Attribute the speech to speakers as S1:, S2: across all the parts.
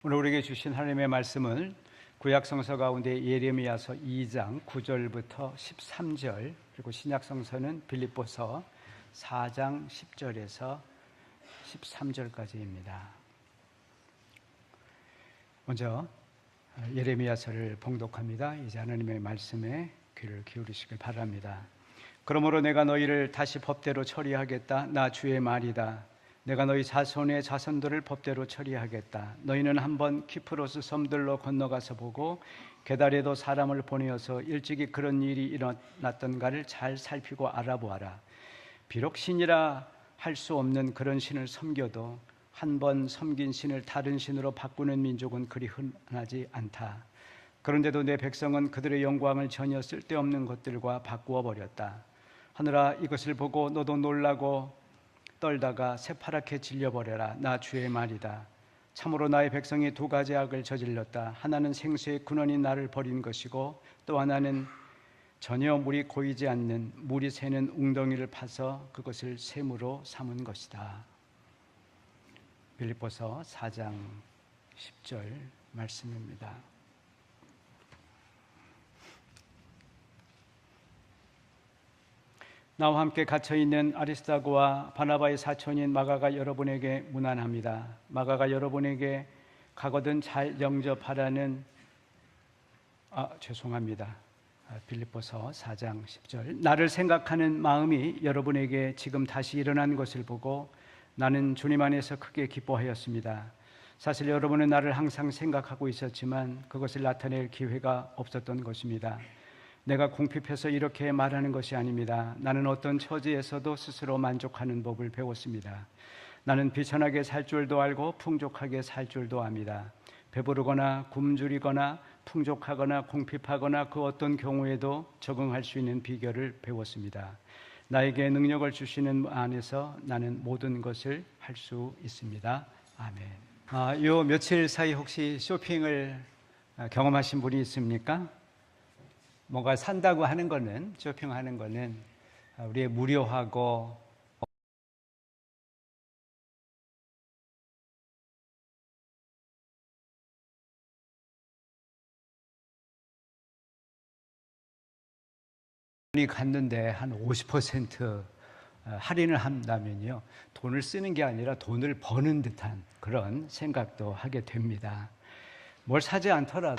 S1: 오늘 우리에게 주신 하나님의 말씀은 구약성서 가운데 예레미야서 2장 9절부터 13절, 그리고 신약성서는 빌립보서 4장 10절에서 13절까지입니다. 먼저 예레미야서를 봉독합니다. 이제 하나님의 말씀에 귀를 기울이시길 바랍니다. 그러므로 내가 너희를 다시 법대로 처리하겠다. 나 주의 말이다. 내가 너희 자손의 자손들을 법대로 처리하겠다. 너희는 한번 키프로스 섬들로 건너가서 보고 게달에도 사람을 보내어서 일찍이 그런 일이 일어났던가를 잘 살피고 알아보아라. 비록 신이라 할 수 없는 그런 신을 섬겨도 한번 섬긴 신을 다른 신으로 바꾸는 민족은 그리 흔하지 않다. 그런데도 내 백성은 그들의 영광을 전혀 쓸데없는 것들과 바꾸어 버렸다. 하늘아, 이것을 보고 너도 놀라고 떨다가 새파랗게 질려버려라. 나 주의 말이다. 참으로 나의 백성이 두 가지 악을 저질렀다. 하나는 생수의 근원인 나를 버린 것이고, 또 하나는 전혀 물이 고이지 않는 물이 새는 웅덩이를 파서 그것을 샘으로 삼은 것이다. 빌립보서 4장 10절 말씀입니다. 나와 함께 갇혀있는 아리스다고와 바나바의 사촌인 마가가 여러분에게 문안합니다. 마가가 여러분에게 가거든 잘 영접하라는 빌립보서 4장 10절. 나를 생각하는 마음이 여러분에게 지금 다시 일어난 것을 보고 나는 주님 안에서 크게 기뻐하였습니다. 사실 여러분은 나를 항상 생각하고 있었지만 그것을 나타낼 기회가 없었던 것입니다. 내가 궁핍해서 이렇게 말하는 것이 아닙니다. 나는 어떤 처지에서도 스스로 만족하는 법을 배웠습니다. 나는 비천하게 살 줄도 알고 풍족하게 살 줄도 압니다. 배부르거나 굶주리거나 풍족하거나 궁핍하거나 그 어떤 경우에도 적응할 수 있는 비결을 배웠습니다. 나에게 능력을 주시는 안에서 나는 모든 것을 할 수 있습니다. 아멘. 요 며칠 사이 혹시 쇼핑을 경험하신 분이 있습니까? 뭔가 산다고 하는 거는, 쇼핑하는 거는 우리의 무료하고 돈이 갔는데 한 50% 할인을 한다면요, 돈을 쓰는 게 아니라 돈을 버는 듯한 그런 생각도 하게 됩니다. 뭘 사지 않더라도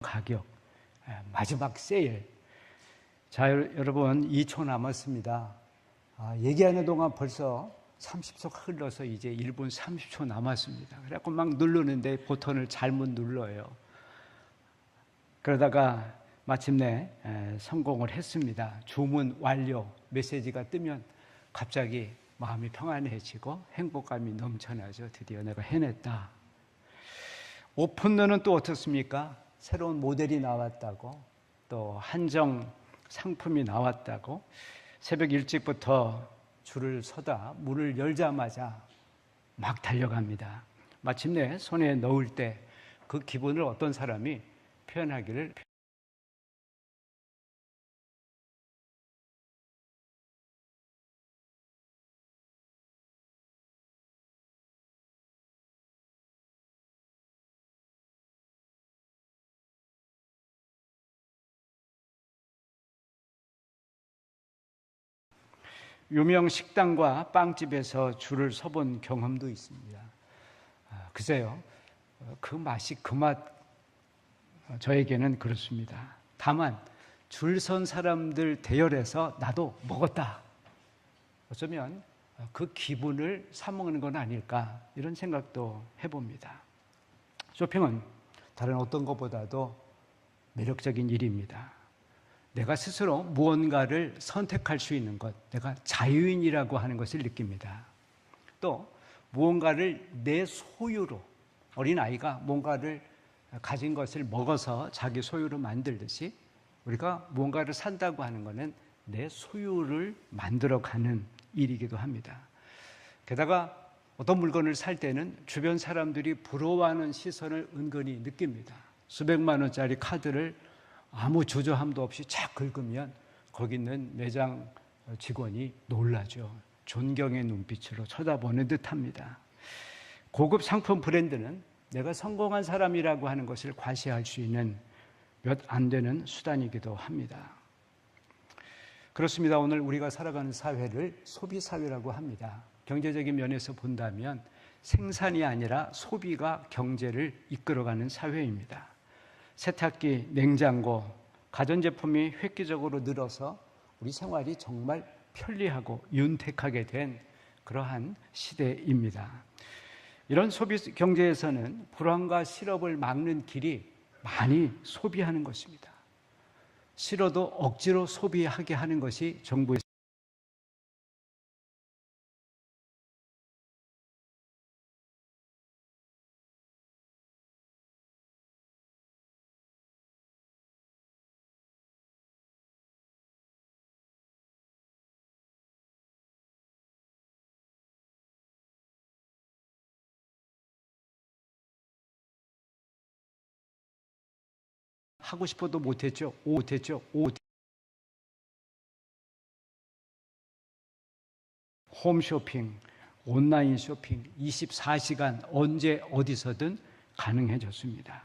S1: 가격, 마지막 세일. 자, 여러분 2초 남았습니다. 얘기하는 동안 벌써 30초 흘러서 이제 1분 30초 남았습니다. 그래갖고 막 누르는데 버튼을 잘못 눌러요. 그러다가 마침내 성공을 했습니다. 주문 완료 메시지가 뜨면 갑자기 마음이 평안해지고 행복감이 넘쳐나죠. 드디어 내가 해냈다. 오픈런은 또 어떻습니까? 새로운 모델이 나왔다고, 또 한정 상품이 나왔다고 새벽 일찍부터 줄을 서다 문을 열자마자 막 달려갑니다. 마침내 손에 넣을 때 그 기분을 어떤 사람이 표현하기를, 유명 식당과 빵집에서 줄을 서본 경험도 있습니다. 글쎄요, 그 맛이 그 맛, 저에게는 그렇습니다. 다만 줄 선 사람들 대열에서 나도 먹었다. 어쩌면 그 기분을 사먹는 건 아닐까, 이런 생각도 해봅니다. 쇼핑은 다른 어떤 것보다도 매력적인 일입니다. 내가 스스로 무언가를 선택할 수 있는 것, 내가 자유인이라고 하는 것을 느낍니다. 또 무언가를 내 소유로, 어린아이가 뭔가를 가진 것을 먹어서 자기 소유로 만들듯이 우리가 무언가를 산다고 하는 것은 내 소유를 만들어가는 일이기도 합니다. 게다가 어떤 물건을 살 때는 주변 사람들이 부러워하는 시선을 은근히 느낍니다. 수백만 원짜리 카드를 아무 주저함도 없이 착 긁으면 거기 있는 매장 직원이 놀라죠. 존경의 눈빛으로 쳐다보는 듯합니다. 고급 상품 브랜드는 내가 성공한 사람이라고 하는 것을 과시할 수 있는 몇 안 되는 수단이기도 합니다. 그렇습니다. 오늘 우리가 살아가는 사회를 소비사회라고 합니다. 경제적인 면에서 본다면 생산이 아니라 소비가 경제를 이끌어가는 사회입니다. 세탁기, 냉장고, 가전제품이 획기적으로 늘어서 우리 생활이 정말 편리하고 윤택하게 된 그러한 시대입니다. 이런 소비 경제에서는 불안과 실업을 막는 길이 많이 소비하는 것입니다. 싫어도 억지로 소비하게 하는 것이 정부의 하고 싶어도 못했죠. 홈쇼핑, 온라인 쇼핑 24시간 언제 어디서든 가능해졌습니다.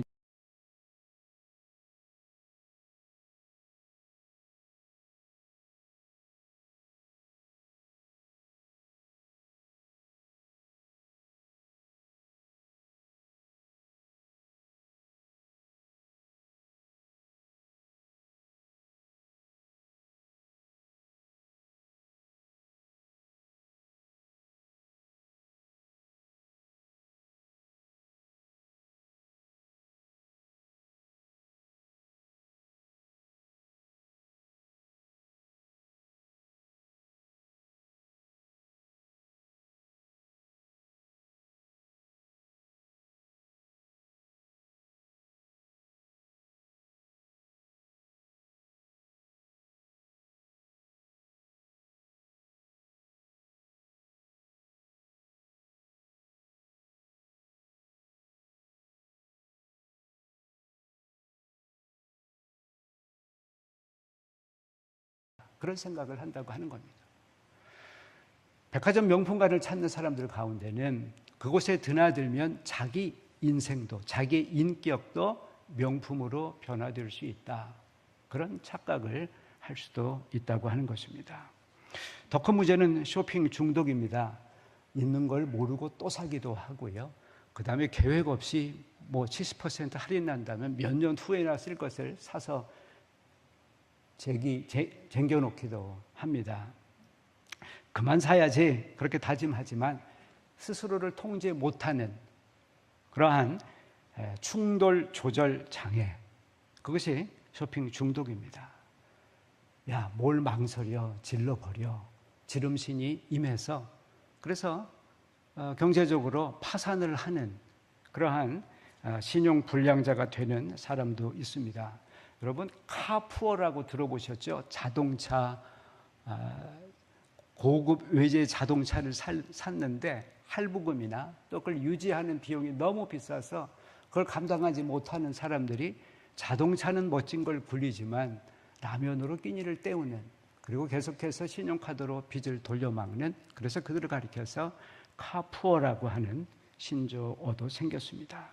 S1: 그런 생각을 한다고 하는 겁니다. 백화점 명품관을 찾는 사람들 가운데는 그곳에 드나들면 자기 인생도 자기 인격도 명품으로 변화될 수 있다. 그런 착각을 할 수도 있다고 하는 것입니다. 더 큰 문제는 쇼핑 중독입니다. 있는 걸 모르고 또 사기도 하고요. 그 다음에 계획 없이 70% 할인난다면 몇 년 후에나 쓸 것을 사서 쟁겨놓기도 합니다. 그만 사야지 그렇게 다짐하지만 스스로를 통제 못하는 그러한 충돌 조절 장애, 그것이 쇼핑 중독입니다. 야, 뭘 망설여, 질러버려. 지름신이 임해서 그래서 경제적으로 파산을 하는 그러한 신용 불량자가 되는 사람도 있습니다. 여러분, 카푸어라고 들어보셨죠? 자동차, 고급 외제 자동차를 샀는데 할부금이나 또 그걸 유지하는 비용이 너무 비싸서 그걸 감당하지 못하는 사람들이 자동차는 멋진 걸 굴리지만 라면으로 끼니를 때우는, 그리고 계속해서 신용카드로 빚을 돌려막는, 그래서 그들을 가리켜서 카푸어라고 하는 신조어도 생겼습니다.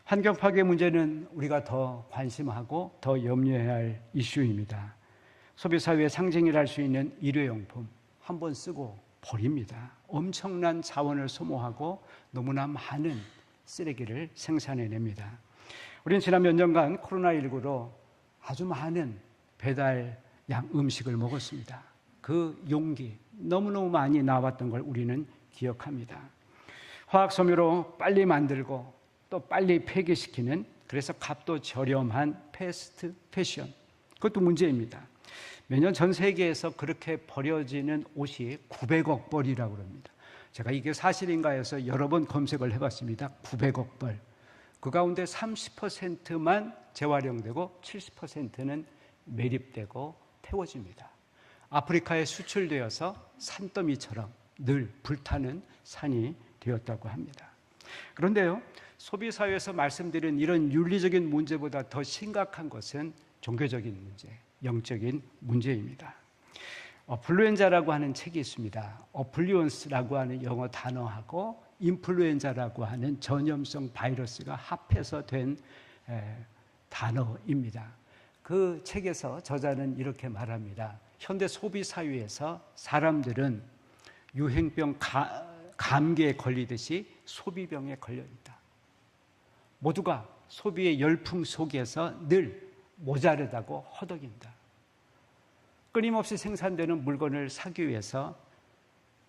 S1: 환경 파괴 문제는 우리가 더 관심하고 더 염려해야 할 이슈입니다. 소비사회의 상징이라 할 수 있는 일회용품 한 번 쓰고 버립니다. 엄청난 자원을 소모하고 너무나 많은 쓰레기를 생산해냅니다. 우리는 지난 몇 년간 코로나19로 아주 많은 배달량 음식을 먹었습니다. 그 용기 너무너무 많이 나왔던 걸 우리는 기억합니다. 화학섬유로 빨리 만들고 또 빨리 폐기시키는, 그래서 값도 저렴한 패스트 패션, 그것도 문제입니다. 매년 전 세계에서 그렇게 버려지는 옷이 900억 벌이라고 합니다. 제가 이게 사실인가 해서 여러 번 검색을 해봤습니다. 900억 벌. 그 가운데 30%만 재활용되고 70%는 매립되고 태워집니다. 아프리카에 수출되어서 산더미처럼 늘 불타는 산이 되었다고 합니다. 그런데요, 소비사회에서 말씀드린 이런 윤리적인 문제보다 더 심각한 것은 종교적인 문제, 영적인 문제입니다. 어플루엔자라고 하는 책이 있습니다. 어플루언스라고 하는 영어 단어하고 인플루엔자라고 하는 전염성 바이러스가 합해서 된 단어입니다. 그 책에서 저자는 이렇게 말합니다. 현대 소비 사회에서 사람들은 유행병 감기에 걸리듯이 소비병에 걸려 있다. 모두가 소비의 열풍 속에서 늘 모자르다고 허덕인다. 끊임없이 생산되는 물건을 사기 위해서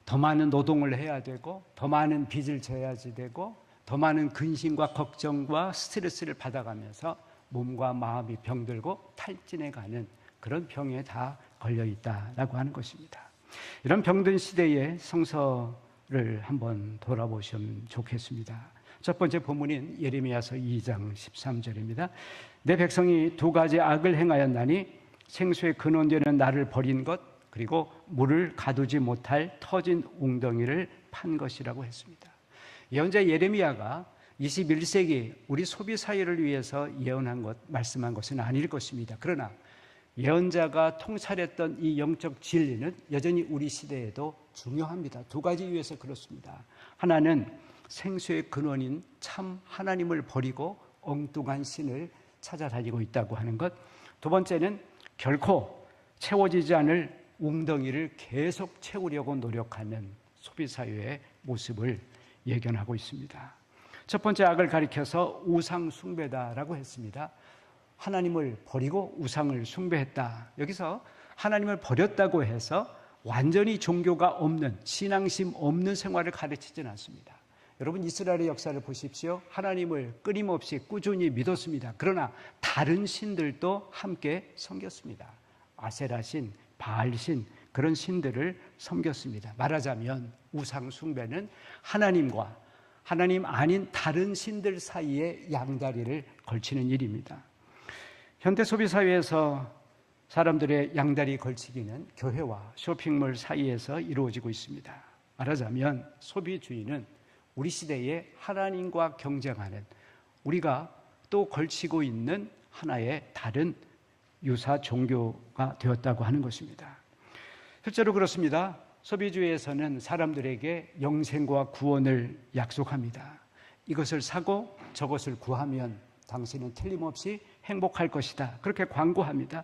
S1: 더 많은 노동을 해야 되고, 더 많은 빚을 져야지 되고, 더 많은 근심과 걱정과 스트레스를 받아가면서 몸과 마음이 병들고 탈진해가는 그런 병에 다 걸려 있다라고 하는 것입니다. 이런 병든 시대의 성서를 한번 돌아보시면 좋겠습니다. 첫 번째 본문인 예레미야서 2장 13절입니다. 내 백성이 두 가지 악을 행하였나니 생수의 근원되는 나를 버린 것, 그리고 물을 가두지 못할 터진 웅덩이를 판 것이라고 했습니다. 예언자 예레미야가 21세기 우리 소비 사회를 위해서 예언한 것, 말씀한 것은 아닐 것입니다. 그러나 예언자가 통찰했던 이 영적 진리는 여전히 우리 시대에도 중요합니다. 두 가지 이유에서 그렇습니다. 하나는 생수의 근원인 참 하나님을 버리고 엉뚱한 신을 찾아다니고 있다고 하는 것. 두 번째는 결코 채워지지 않을 웅덩이를 계속 채우려고 노력하는 소비사회의 모습을 예견하고 있습니다. 첫 번째 악을 가리켜서 우상 숭배다라고 했습니다. 하나님을 버리고 우상을 숭배했다. 여기서 하나님을 버렸다고 해서 완전히 종교가 없는, 신앙심 없는 생활을 가르치지는 않습니다. 여러분, 이스라엘의 역사를 보십시오. 하나님을 끊임없이 꾸준히 믿었습니다. 그러나 다른 신들도 함께 섬겼습니다. 아세라신, 바알신, 그런 신들을 섬겼습니다. 말하자면 우상 숭배는 하나님과 하나님 아닌 다른 신들 사이에 양다리를 걸치는 일입니다. 현대 소비 사회에서 사람들의 양다리 걸치기는 교회와 쇼핑몰 사이에서 이루어지고 있습니다. 말하자면 소비주의는 우리 시대에 하나님과 경쟁하는, 우리가 또 걸치고 있는 하나의 다른 유사 종교가 되었다고 하는 것입니다. 실제로 그렇습니다. 소비주의에서는 사람들에게 영생과 구원을 약속합니다. 이것을 사고 저것을 구하면 당신은 틀림없이 행복할 것이다. 그렇게 광고합니다.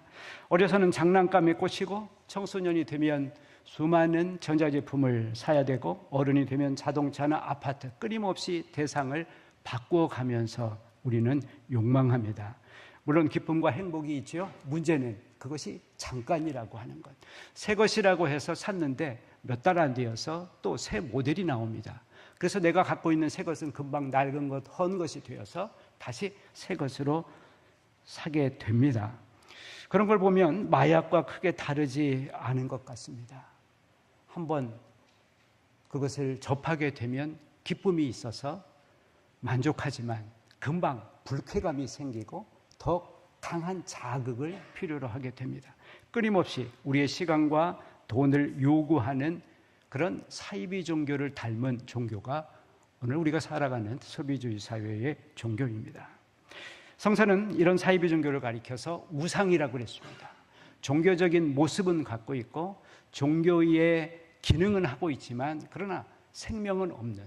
S1: 어려서는 장난감에 꽂히고 청소년이 되면 수많은 전자제품을 사야 되고 어른이 되면 자동차나 아파트, 끊임없이 대상을 바꾸어가면서 우리는 욕망합니다. 물론 기쁨과 행복이 있죠. 문제는 그것이 잠깐이라고 하는 것. 새 것이라고 해서 샀는데 몇 달 안 되어서 또 새 모델이 나옵니다. 그래서 내가 갖고 있는 새 것은 금방 낡은 것, 헌 것이 되어서 다시 새 것으로 사게 됩니다. 그런 걸 보면 마약과 크게 다르지 않은 것 같습니다. 한번 그것을 접하게 되면 기쁨이 있어서 만족하지만 금방 불쾌감이 생기고 더 강한 자극을 필요로 하게 됩니다. 끊임없이 우리의 시간과 돈을 요구하는 그런 사이비 종교를 닮은 종교가 오늘 우리가 살아가는 소비주의 사회의 종교입니다. 성서는 이런 사이비 종교를 가리켜서 우상이라고 그랬습니다. 종교적인 모습은 갖고 있고 종교의 기능은 하고 있지만 그러나 생명은 없는,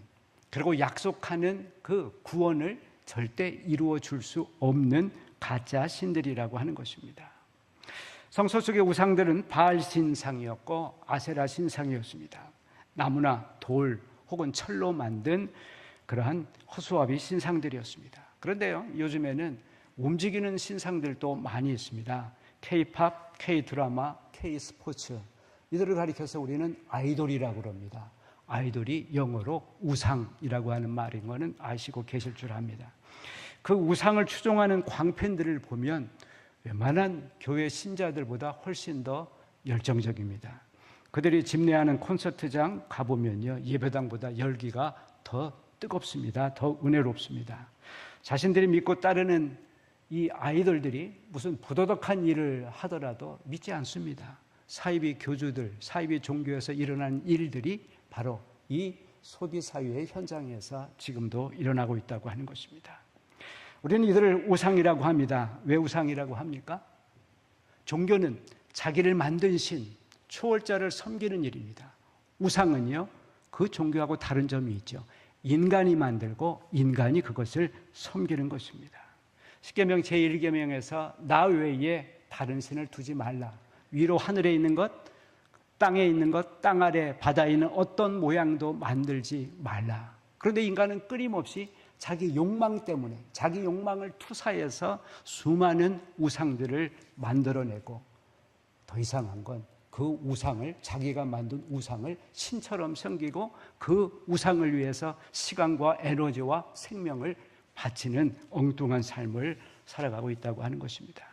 S1: 그리고 약속하는 그 구원을 절대 이루어 줄 수 없는 가짜 신들이라고 하는 것입니다. 성서 속의 우상들은 바알 신상이었고 아세라 신상이었습니다. 나무나 돌 혹은 철로 만든 그러한 허수아비 신상들이었습니다. 그런데요, 요즘에는 움직이는 신상들도 많이 있습니다. K-팝, K-드라마, K-스포츠, 이들을 가리켜서 우리는 아이돌이라고 그럽니다. 아이돌이 영어로 우상이라고 하는 말인 것은 아시고 계실 줄 압니다. 그 우상을 추종하는 광팬들을 보면 웬만한 교회 신자들보다 훨씬 더 열정적입니다. 그들이 집례하는 콘서트장 가보면요, 예배당보다 열기가 더 뜨겁습니다. 더 은혜롭습니다. 자신들이 믿고 따르는 이 아이들들이 무슨 부도덕한 일을 하더라도 믿지 않습니다. 사이비 교주들, 사이비 종교에서 일어나는 일들이 바로 이 소비사회의 현장에서 지금도 일어나고 있다고 하는 것입니다. 우리는 이들을 우상이라고 합니다. 왜 우상이라고 합니까? 종교는 자기를 만든 신, 초월자를 섬기는 일입니다. 우상은요, 그 종교하고 다른 점이 있죠. 인간이 만들고 인간이 그것을 섬기는 것입니다. 십계명 제1계명에서 나 외에 다른 신을 두지 말라. 위로 하늘에 있는 것, 땅에 있는 것, 땅 아래 바다에 있는 어떤 모양도 만들지 말라. 그런데 인간은 끊임없이 자기 욕망 때문에 자기 욕망을 투사해서 수많은 우상들을 만들어내고, 더 이상한 건 그 우상을, 자기가 만든 우상을 신처럼 섬기고 그 우상을 위해서 시간과 에너지와 생명을 바치는 엉뚱한 삶을 살아가고 있다고 하는 것입니다.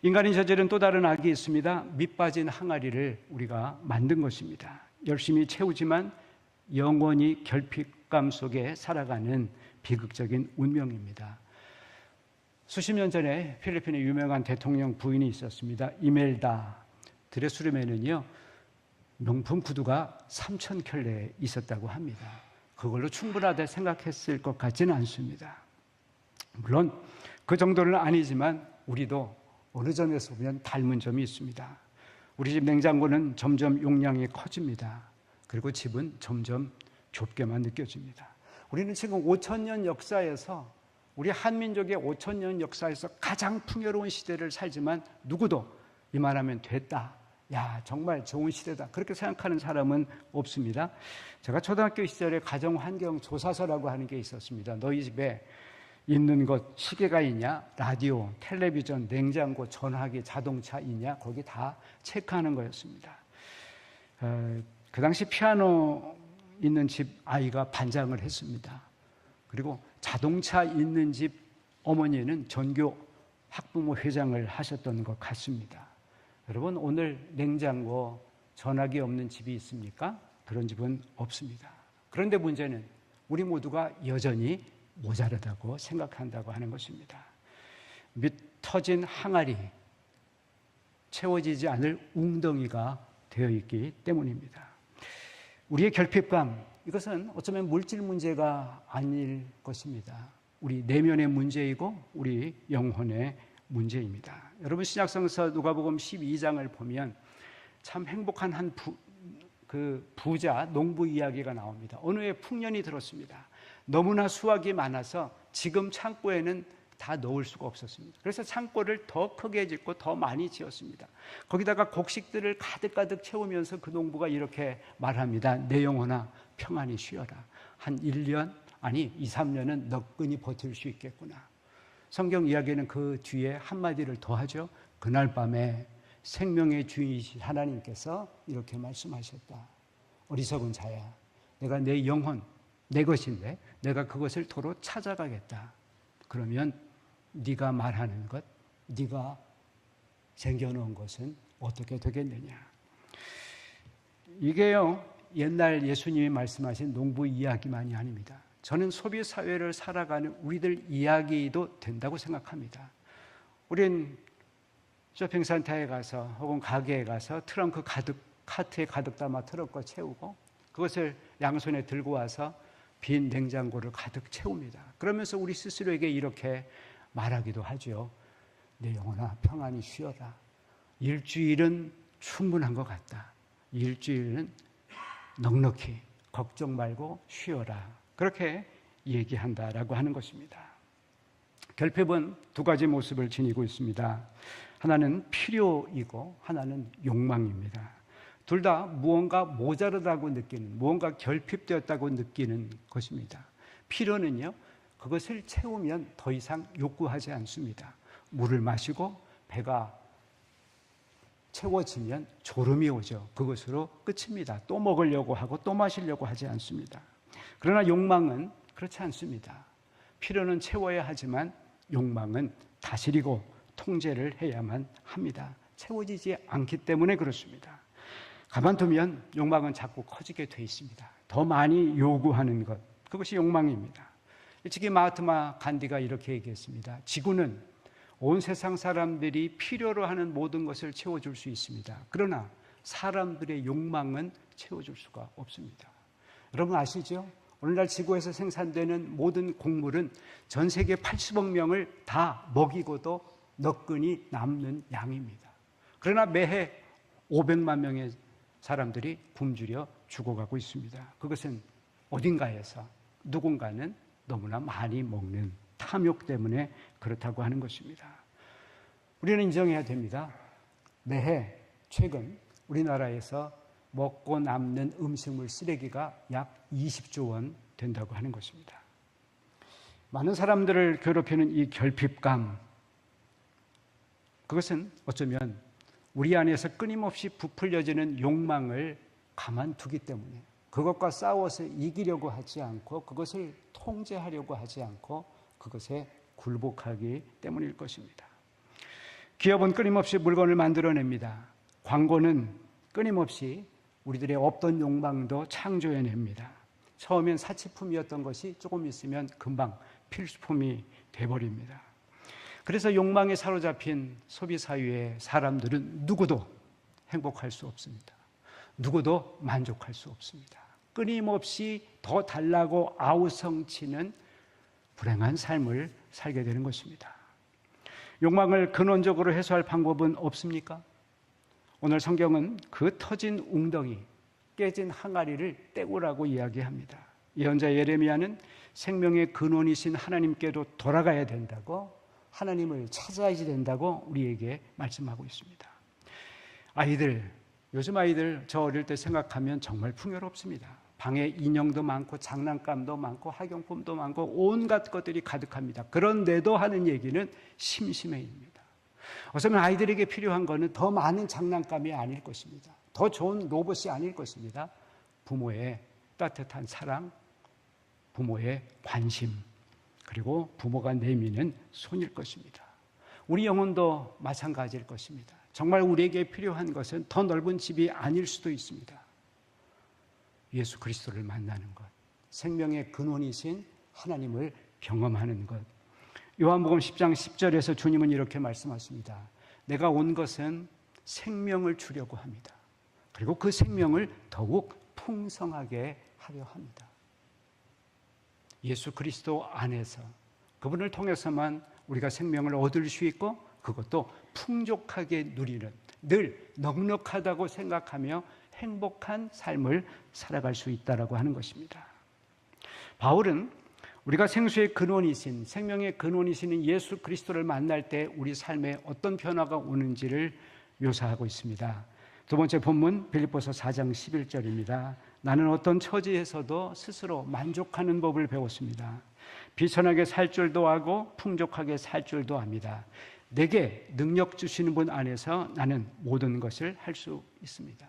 S1: 인간이 저지른 또 다른 악이 있습니다. 밑빠진 항아리를 우리가 만든 것입니다. 열심히 채우지만 영원히 결핍감 속에 살아가는 비극적인 운명입니다. 수십 년 전에 필리핀의 유명한 대통령 부인이 있었습니다. 이멜다 드레수르메는요, 명품 구두가 3,000켤레 있었다고 합니다. 그걸로 충분하다 생각했을 것 같지는 않습니다. 물론 그 정도는 아니지만 우리도 어느 점에서 보면 닮은 점이 있습니다. 우리 집 냉장고는 점점 용량이 커집니다. 그리고 집은 점점 좁게만 느껴집니다. 우리는 지금 5,000년 역사에서, 우리 한민족의 5,000년 역사에서 가장 풍요로운 시대를 살지만 누구도 이만하면 됐다, 야 정말 좋은 시대다, 그렇게 생각하는 사람은 없습니다. 제가 초등학교 시절에 가정환경조사서라고 하는 게 있었습니다. 너희 집에 있는 것, 시계가 있냐, 라디오, 텔레비전, 냉장고, 전화기, 자동차 있냐, 거기 다 체크하는 거였습니다. 그 당시 피아노 있는 집 아이가 반장을 했습니다. 그리고 자동차 있는 집 어머니는 전교 학부모 회장을 하셨던 것 같습니다. 여러분, 오늘 냉장고, 전화기 없는 집이 있습니까? 그런 집은 없습니다. 그런데 문제는 우리 모두가 여전히 모자르다고 생각한다고 하는 것입니다. 밑 터진 항아리, 채워지지 않을 웅덩이가 되어 있기 때문입니다. 우리의 결핍감, 이것은 어쩌면 물질 문제가 아닐 것입니다. 우리 내면의 문제이고 우리 영혼의 문제입니다. 여러분, 신약성서 누가복음 12장을 보면 참 행복한 한 부자 농부 이야기가 나옵니다. 어느 해 풍년이 들었습니다. 너무나 수확이 많아서 지금 창고에는 다 넣을 수가 없었습니다. 그래서 창고를 더 크게 짓고 더 많이 지었습니다. 거기다가 곡식들을 가득가득 채우면서 그 농부가 이렇게 말합니다. 내 영혼아 평안히 쉬어라. 한 1년, 아니 2, 3년은 너끈히 버틸 수 있겠구나. 성경 이야기는 그 뒤에 한마디를 더 하죠. 그날 밤에 생명의 주인이신 하나님께서 이렇게 말씀하셨다. 어리석은 자야, 내가 내 영혼, 내 것인데 내가 그것을 도로 찾아가겠다. 그러면 네가 말하는 것, 네가 쟁여놓은 것은 어떻게 되겠느냐. 이게요, 옛날 예수님이 말씀하신 농부 이야기만이 아닙니다. 저는 소비 사회를 살아가는 우리들 이야기도 된다고 생각합니다. 우린 쇼핑센터에 가서 혹은 가게에 가서 트렁크 가득, 카트에 가득 담아 트렁크 채우고 그것을 양손에 들고 와서 빈 냉장고를 가득 채웁니다. 그러면서 우리 스스로에게 이렇게 말하기도 하죠. 내 영혼아 평안히 쉬어라. 일주일은 충분한 것 같다. 일주일은 넉넉히 걱정 말고 쉬어라. 그렇게 얘기한다라고 하는 것입니다. 결핍은 두 가지 모습을 지니고 있습니다. 하나는 필요이고 하나는 욕망입니다. 둘 다 무언가 모자르다고 느끼는, 무언가 결핍되었다고 느끼는 것입니다. 필요는요, 그것을 채우면 더 이상 욕구하지 않습니다. 물을 마시고 배가 채워지면 졸음이 오죠. 그것으로 끝입니다. 또 먹으려고 하고 또 마시려고 하지 않습니다. 그러나 욕망은 그렇지 않습니다. 필요는 채워야 하지만 욕망은 다스리고 통제를 해야만 합니다. 채워지지 않기 때문에 그렇습니다. 가만두면 욕망은 자꾸 커지게 돼 있습니다. 더 많이 요구하는 것, 그것이 욕망입니다. 일찍이 마하트마 간디가 이렇게 얘기했습니다. 지구는 온 세상 사람들이 필요로 하는 모든 것을 채워줄 수 있습니다. 그러나 사람들의 욕망은 채워줄 수가 없습니다. 여러분 아시죠? 오늘날 지구에서 생산되는 모든 곡물은 전 세계 80억 명을 다 먹이고도 너끈히 남는 양입니다. 그러나 매해 500만 명의 사람들이 굶주려 죽어가고 있습니다. 그것은 어딘가에서 누군가는 너무나 많이 먹는 탐욕 때문에 그렇다고 하는 것입니다. 우리는 인정해야 됩니다. 매해 최근 우리나라에서 먹고 남는 음식물 쓰레기가 약 20조 원 된다고 하는 것입니다. 많은 사람들을 괴롭히는 이 결핍감, 그것은 어쩌면 우리 안에서 끊임없이 부풀려지는 욕망을 가만두기 때문에 그것과 싸워서 이기려고 하지 않고 그것을 통제하려고 하지 않고 그것에 굴복하기 때문일 것입니다. 기업은 끊임없이 물건을 만들어냅니다. 광고는 끊임없이 우리들의 없던 욕망도 창조해냅니다. 처음엔 사치품이었던 것이 조금 있으면 금방 필수품이 돼버립니다. 그래서 욕망에 사로잡힌 소비사회의 사람들은 누구도 행복할 수 없습니다. 누구도 만족할 수 없습니다. 끊임없이 더 달라고 아우성치는 불행한 삶을 살게 되는 것입니다. 욕망을 근원적으로 해소할 방법은 없습니까? 오늘 성경은 그 터진 웅덩이, 깨진 항아리를 떼우라고 이야기합니다. 예언자 예레미야는 생명의 근원이신 하나님께로 돌아가야 된다고, 하나님을 찾아야지 된다고 우리에게 말씀하고 있습니다. 요즘 아이들 저 어릴 때 생각하면 정말 풍요롭습니다. 방에 인형도 많고 장난감도 많고 학용품도 많고 온갖 것들이 가득합니다. 그런데도 하는 얘기는 심심해입니다. 어쩌면 아이들에게 필요한 것은 더 많은 장난감이 아닐 것입니다. 더 좋은 로봇이 아닐 것입니다. 부모의 따뜻한 사랑, 부모의 관심, 그리고 부모가 내미는 손일 것입니다. 우리 영혼도 마찬가지일 것입니다. 정말 우리에게 필요한 것은 더 넓은 집이 아닐 수도 있습니다. 예수 그리스도를 만나는 것, 생명의 근원이신 하나님을 경험하는 것. 요한복음 10장 10절에서 주님은 이렇게 말씀하십니다. 내가 온 것은 생명을 주려고 합니다. 그리고 그 생명을 더욱 풍성하게 하려 합니다. 예수 그리스도 안에서 그분을 통해서만 우리가 생명을 얻을 수 있고 그것도 풍족하게 누리는, 늘 넉넉하다고 생각하며 행복한 삶을 살아갈 수 있다라고 하는 것입니다. 바울은 우리가 생수의 근원이신, 생명의 근원이신 예수 그리스도를 만날 때 우리 삶에 어떤 변화가 오는지를 묘사하고 있습니다. 두 번째 본문 빌립보서 4장 11절입니다. 나는 어떤 처지에서도 스스로 만족하는 법을 배웠습니다. 비천하게 살 줄도 하고 풍족하게 살 줄도 압니다. 내게 능력 주시는 분 안에서 나는 모든 것을 할 수 있습니다.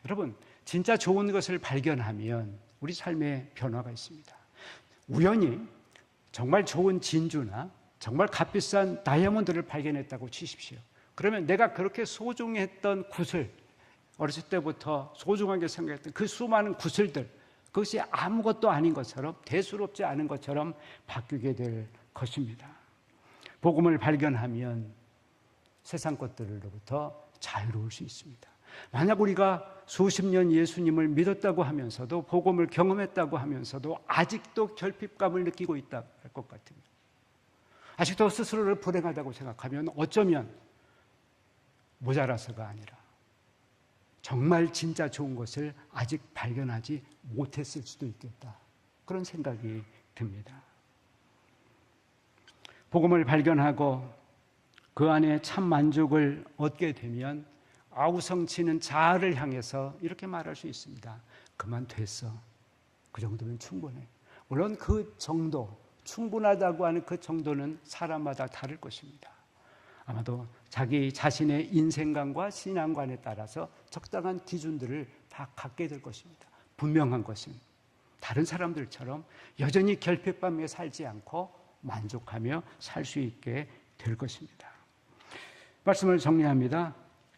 S1: 여러분, 진짜 좋은 것을 발견하면 우리 삶에 변화가 있습니다. 우연히 정말 좋은 진주나 정말 값비싼 다이아몬드를 발견했다고 치십시오. 그러면 내가 그렇게 소중했던 구슬, 어렸을 때부터 소중하게 생각했던 그 수많은 구슬들, 그것이 아무것도 아닌 것처럼, 대수롭지 않은 것처럼 바뀌게 될 것입니다. 복음을 발견하면 세상 것들로부터 자유로울 수 있습니다. 만약 우리가 수십 년 예수님을 믿었다고 하면서도, 복음을 경험했다고 하면서도 아직도 결핍감을 느끼고 있다 할 것 같으면, 아직도 스스로를 불행하다고 생각하면 어쩌면 모자라서가 아니라 정말 진짜 좋은 것을 아직 발견하지 못했을 수도 있겠다, 그런 생각이 듭니다. 복음을 발견하고 그 안에 참 만족을 얻게 되면 아우성치는 자아를 향해서 이렇게 말할 수 있습니다. 그만 됐어. 그 정도면 충분해. 물론 그 정도, 충분하다고 하는 그 정도는 사람마다 다를 것입니다. 아마도 자기 자신의 인생관과 신앙관에 따라서 적당한 기준들을 다 갖게 될 것입니다. 분명한 것은 다른 사람들처럼 여전히 결핍감에 살지 않고 만족하며 살 수 있게 될 것입니다. 말씀을 정리합니다.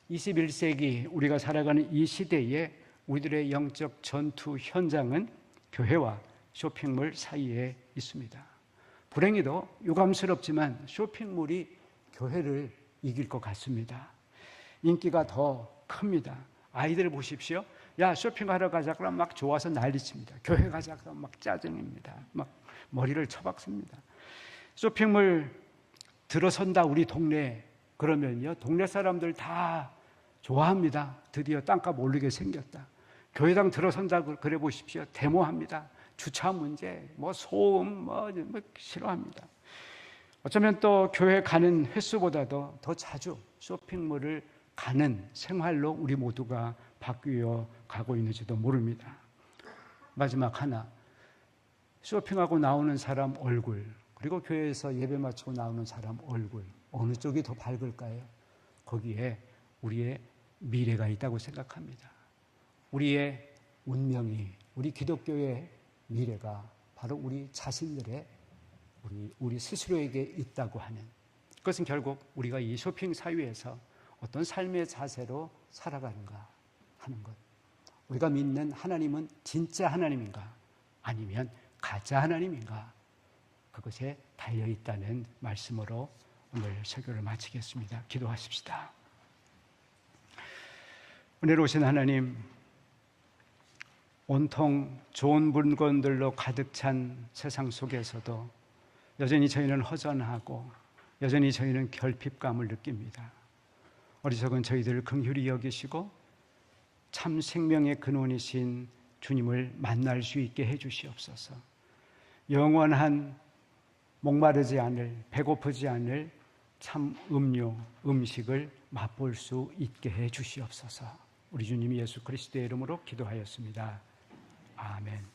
S1: 21세기 우리가 살아가는 이 시대에 우리들의 영적 전투 현장은 교회와 쇼핑몰 사이에 있습니다. 불행히도 유감스럽지만 쇼핑몰이 교회를 이길 것 같습니다. 인기가 더 큽니다. 아이들 보십시오. 야, 쇼핑하러 가자 그러면 막 좋아서 난리칩니다. 교회 가자 그러면 막 짜증입니다. 막 머리를 쳐박습니다. 쇼핑몰 들어선다 우리 동네 그러면요, 동네 사람들 다 좋아합니다. 드디어 땅값 오르게 생겼다. 교회당 들어선다 그래 보십시오. 데모합니다. 주차 문제, 소음, 싫어합니다. 어쩌면 또 교회 가는 횟수보다도 더 자주 쇼핑몰을 가는 생활로 우리 모두가 바뀌어 가고 있는지도 모릅니다. 마지막 하나, 쇼핑하고 나오는 사람 얼굴, 그리고 교회에서 예배 마치고 나오는 사람 얼굴, 어느 쪽이 더 밝을까요? 거기에 우리의 미래가 있다고 생각합니다. 우리의 운명이, 우리 기독교의 미래가 바로 우리 자신들의, 우리 스스로에게 있다고 하는, 그것은 결국 우리가 이 쇼핑 사회에서 어떤 삶의 자세로 살아가는가 하는 것. 우리가 믿는 하나님은 진짜 하나님인가 아니면 가짜 하나님인가, 그것에 달려있다는 말씀으로 오늘 설교를 마치겠습니다. 기도하십시다. 은혜로 오신 하나님, 온통 좋은 물건들로 가득 찬 세상 속에서도 여전히 저희는 허전하고 여전히 저희는 결핍감을 느낍니다. 어리석은 저희들을 긍휼히 여기시고 참 생명의 근원이신 주님을 만날 수 있게 해주시옵소서. 영원한 목마르지 않을, 배고프지 않을 참 음료, 음식을 맛볼 수 있게 해주시옵소서. 우리 주님 예수 그리스도의 이름으로 기도하였습니다. 아멘.